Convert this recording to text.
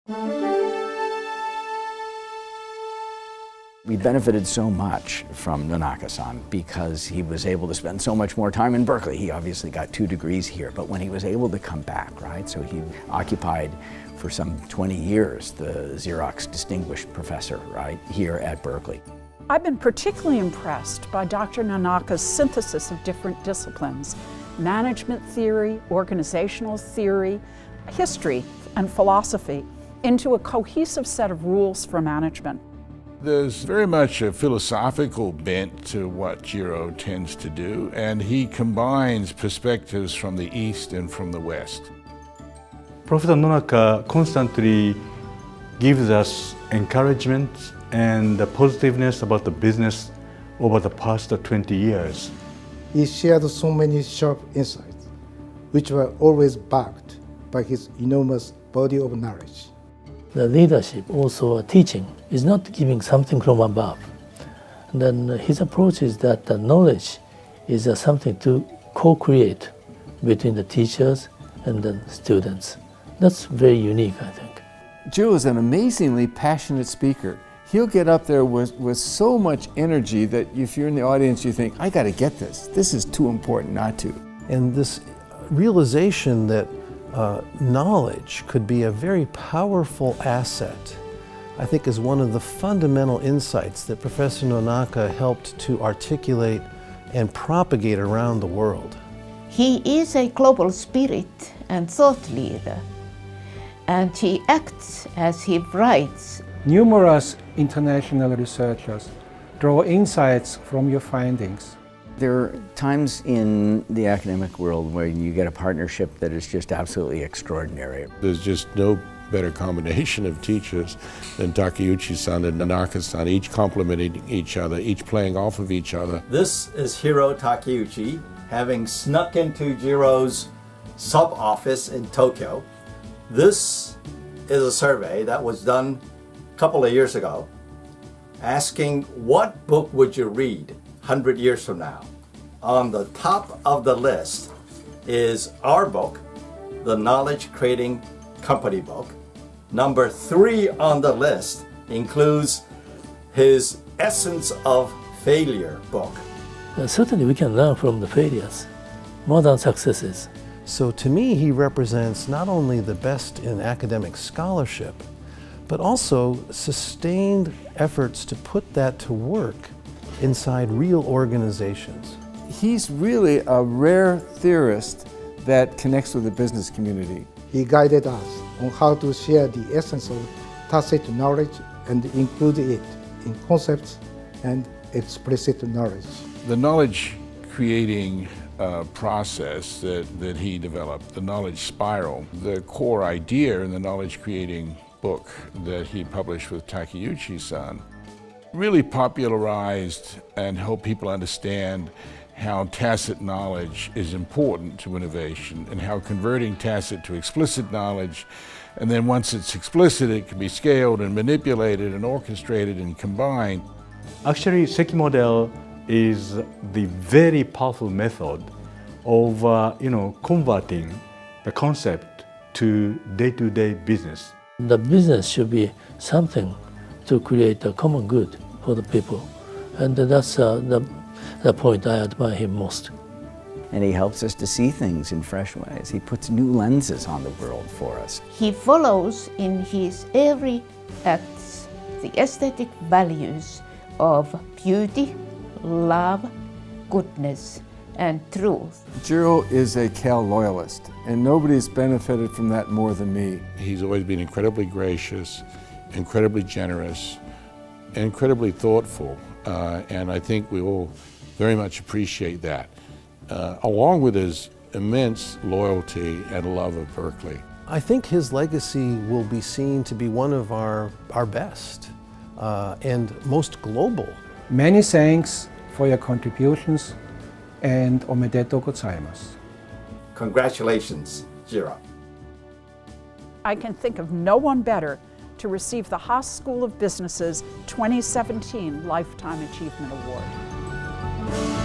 We benefited so much from Nonaka-san because he was able to spend so much more time in Berkeley. He obviously got 2 degrees here, but when he was able to come back, right? So he occupied for some 20 years the Xerox Distinguished Professor, right, here at Berkeley. I've been particularly impressed by Dr. Nonaka's synthesis of different disciplines: management theory, organizational theory, history, and philosophy into a cohesive set of rules for management. There's very much a philosophical bent to what Jiro tends to do, and he combines perspectives from the East and from the West. Professor Nonaka constantly gives us encouragement and positiveness about the business over the past 20 years. He shared so many sharp insights, which were always backed by his enormous body of knowledge. The leadership, also teaching, is not giving something from above. Then his approach is that the knowledge is something to co-create between the teachers and the students. That's very unique, I think. Jiro is an amazingly passionate speaker. He'll get up there with so much energy that if you're in the audience, you think, I gotta get this. This is too important not to. And this realization that knowledge could be a very powerful asset, I think, is one of the fundamental insights that Professor Nonaka helped to articulate and propagate around the world. He is a global spirit and thought leader, and he acts as he writes. Numerous international researchers draw insights from your findings. There are times in the academic world where you get a partnership that is just absolutely extraordinary. There's just no better combination of teachers than Takeuchi-san and Nonaka-san, each complementing each other, each playing off of each other. This is Hiro Takeuchi, having snuck into Jiro's sub-office in Tokyo. This is a survey that was done a couple of years ago, asking what book would you read 100 years from now. On the top of the list is our book, the Knowledge Creating Company book. Number 3 on the list includes his Essence of Failure book. Certainly we can learn from the failures more than successes. So to me, he represents not only the best in academic scholarship, but also sustained efforts to put that to work inside real organizations. He's really a rare theorist that connects with the business community. He guided us on how to share the essence of tacit knowledge and include it in concepts and explicit knowledge. The knowledge creating process that he developed, the knowledge spiral, the core idea in the knowledge creating book that he published with Takeuchi-san, really popularized and helped people understand how tacit knowledge is important to innovation and how converting tacit to explicit knowledge, and then once it's explicit, it can be scaled and manipulated and orchestrated and combined. Actually, Seki model is the very powerful method of converting the concept to day-to-day business. The business should be something to create a common good for the people, and that's the point I admire him most. And he helps us to see things in fresh ways. He puts new lenses on the world for us. He follows in his every act the aesthetic values of beauty, love, goodness, and truth. Jiro is a Cal loyalist, and nobody's benefited from that more than me. He's always been incredibly gracious, incredibly generous, incredibly thoughtful, and I think we all very much appreciate that, along with his immense loyalty and love of Berkeley. I think his legacy will be seen to be one of our best and most global. Many thanks for your contributions, and omedetou gozaimasu. Congratulations, Jiro. I can think of no one better to receive the Haas School of Business's 2017 Lifetime Achievement Award.